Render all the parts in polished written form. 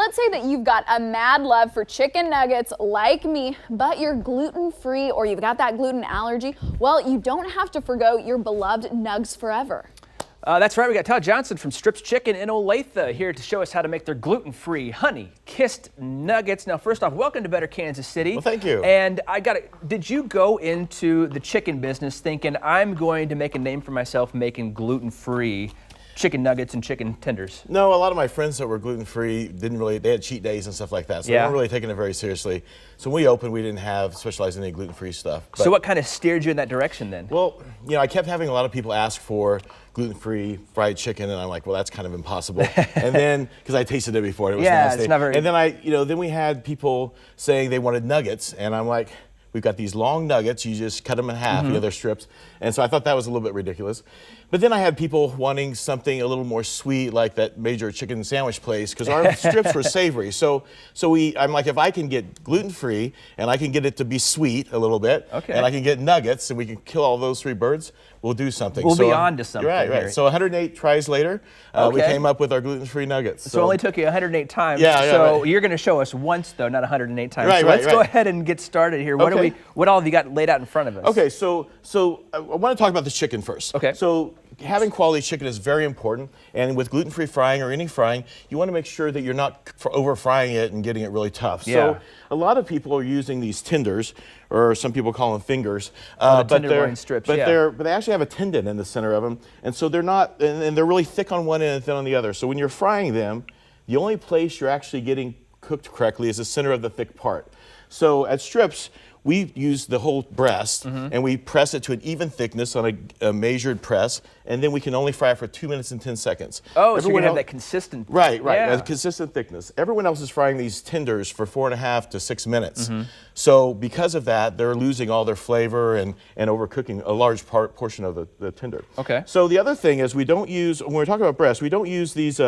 let's say that you've got a mad love for chicken nuggets like me, but you're gluten-free or you've got that gluten allergy. Well, you don't have to forgo your beloved nugs forever. That's right, we got Todd Johnson from Strips Chicken in Olathe here to show us how to make their gluten-free honey-kissed nuggets. Now, first off, welcome to Better Kansas City. Well, thank you. And did you go into the chicken business thinking, I'm going to make a name for myself making gluten-free chicken nuggets and chicken tenders? No, a lot of my friends that were gluten-free they had cheat days and stuff like that, so they weren't really taking it very seriously. So when we opened, we didn't have specialized in any gluten-free stuff. So what kind of steered you in that direction then? Well, I kept having a lot of people ask for gluten-free fried chicken, and I'm like, well, that's kind of impossible. And then, because I tasted it before, and it was nasty. It's not very... And then then we had people saying they wanted nuggets, and I'm like, we've got these long nuggets, you just cut them in half, they're strips. And so I thought that was a little bit ridiculous. But then I had people wanting something a little more sweet, like that major chicken sandwich place, because our strips were savory. So I'm like, if I can get gluten-free, and I can get it to be sweet a little bit, and I can get nuggets, and we can kill all those three birds, we'll do something. We'll be on to something. Right. So 108 tries later, we came up with our gluten-free nuggets. So it only took you 108 times. So you're going to show us once, though, not 108 times. Right, so let's go ahead and get started here. What all have you got laid out in front of us? Okay, so I want to talk about the chicken first. Okay. So having quality chicken is very important, and with gluten-free frying or any frying, you want to make sure that you're not over frying it and getting it really tough. So a lot of people are using these tenders, or some people call them fingers, but tenderloin strips. But they actually have a tendon in the center of them, and so they're not, and they're really thick on one end and thin on the other. So when you're frying them, the only place you're actually getting cooked correctly is the center of the thick part. So at Strips, we use the whole breast, and we press it to an even thickness on a measured press, and then we can only fry it for 2 minutes and 10 seconds. Oh, so you're going to have that consistent... Right, a consistent thickness. Everyone else is frying these tenders for 4.5 to 6 minutes. So because of that, they're losing all their flavor and overcooking a large portion of the tender. Okay. So the other thing is we don't use, when we're talking about breast, we don't use these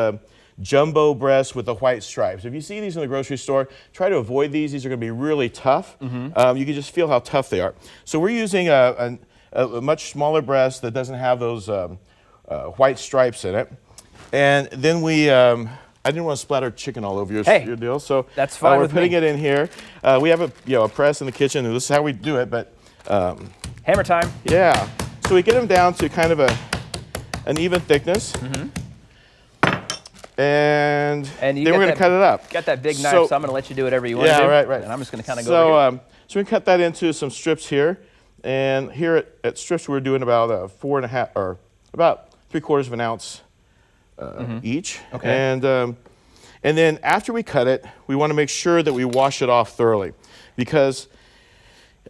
jumbo breasts with the white stripes. If you see these in the grocery store, try to avoid these. These are going to be really tough. You can just feel how tough they are. So we're using a much smaller breast that doesn't have those white stripes in it. And then I didn't want to splatter chicken all over your deal, so that's fine. We're putting it in here. We have a press in the kitchen, and this is how we do it. But hammer time. Yeah. So we get them down to kind of an even thickness. And then we're going to cut it up. Got that big knife, so I'm going to let you do whatever you want to do. Right. And I'm just going to kind of go over here. So we cut that into some strips here. And here at Strips, we're doing about 4.5, or about 3/4 of an ounce each. Okay. And then after we cut it, we want to make sure that we wash it off thoroughly, because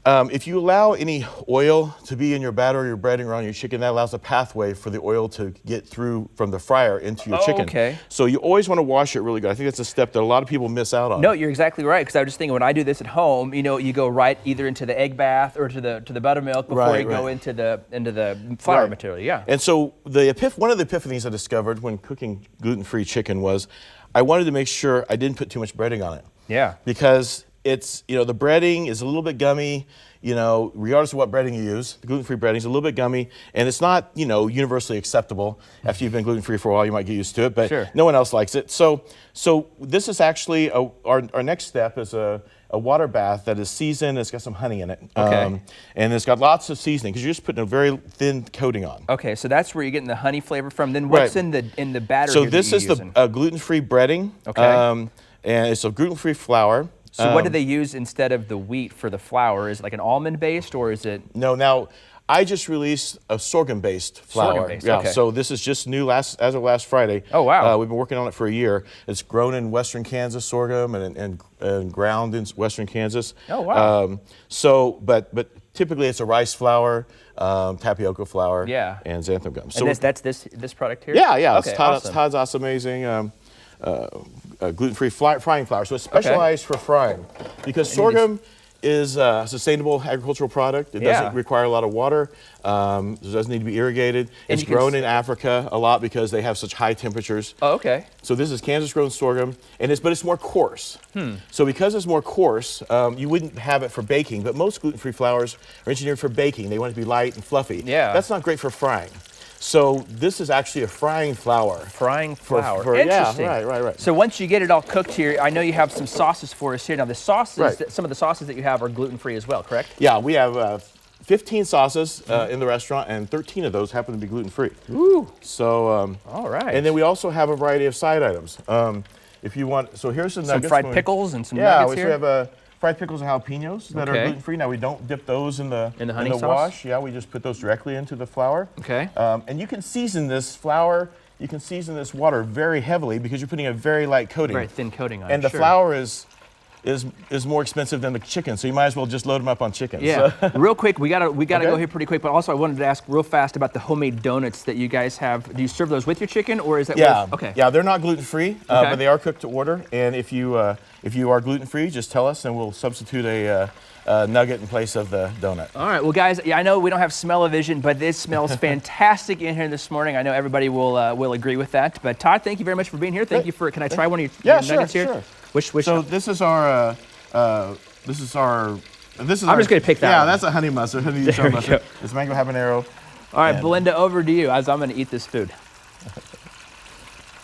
if you allow any oil to be in your batter or your breading or on your chicken, that allows a pathway for the oil to get through from the fryer into your chicken. Okay. So you always want to wash it really good. I think that's a step that a lot of people miss out on. No, you're exactly right, because I was just thinking when I do this at home, you go right either into the egg bath or to the buttermilk before you go into the flour material. Yeah. And so one of the epiphanies I discovered when cooking gluten-free chicken was I wanted to make sure I didn't put too much breading on it. Yeah. Because it's, the breading is a little bit gummy, regardless of what breading you use. The gluten-free breading is a little bit gummy, and it's not, universally acceptable. After you've been gluten-free for a while, you might get used to it, but no one else likes it. So this is actually, our next step is a water bath that is seasoned. It's got some honey in it. Okay. And it's got lots of seasoning, because you're just putting a very thin coating on. Okay, so that's where you're getting the honey flavor from. Then what's in the batter So here this is the gluten-free breading. Okay. And it's a gluten-free flour. So what do they use instead of the wheat for the flour? Is it like an almond-based, or is it? No, now I just released a sorghum-based flour. Sorghum-based, yeah. okay. So this is just new as of last Friday. Oh, wow. We've been working on it for a year. It's grown in western Kansas, sorghum, and ground in western Kansas. Oh, wow. But typically it's a rice flour, tapioca flour, and xanthan gum. So and that's this product here? Yeah. Okay, It's Todd's Awesome Amazing. Gluten-free frying flour. So it's specialized for frying, because sorghum is a sustainable agricultural product. It doesn't require a lot of water. It doesn't need to be irrigated. It's grown in Africa a lot because they have such high temperatures. Oh, okay. So this is Kansas-grown sorghum, but it's more coarse. So because it's more coarse, you wouldn't have it for baking, but most gluten-free flours are engineered for baking. They want it to be light and fluffy. Yeah. That's not great for frying. So this is actually a frying flour. Frying flour. Yeah, Interesting. right. So once you get it all cooked here, I know you have some sauces for us here. Now the sauces, Right. some of the sauces that you have are gluten-free as well, correct? Yeah, we have 15 sauces in the restaurant, and 13 of those happen to be gluten-free. Ooh. So, all right. And then we also have a variety of side items. If you want, so here's the nuggets. Some fried pickles and some nuggets nuggets here? Yeah, we have fried pickles and jalapenos that are Okay. gluten-free. Now, we don't dip those in the honey sauce? wash. Yeah, we just put those directly into the flour. Okay. And you can season this flour, you can season this water very heavily because you're putting a very light coating. Very thin coating on it, And the sure. flour is more expensive than the chicken, so you might as well just load them up on chicken. Yeah. So. Real quick, we gotta Okay. go here pretty quick. But also, I wanted to ask real fast about the homemade donuts that you guys have. Do you serve those with your chicken, or is that? Yeah. With, okay. Yeah, they're not gluten-free, Okay. but they are cooked to order. And if you are gluten-free, just tell us, and we'll substitute a nugget in place of the donut. All right. Well, guys, yeah, I know we don't have smell-o-vision, but this smells fantastic in here this morning. I know everybody will agree with that. But Todd, thank you very much for being here. Thank you for. Can I try one of your nuggets here? Sure. Which? So this is our. I'm just gonna pick that Yeah, one. that's a honey mustard. Honey There we mustard. go. It's mango habanero. All right, And- Belinda, over to you as I'm going to eat this food.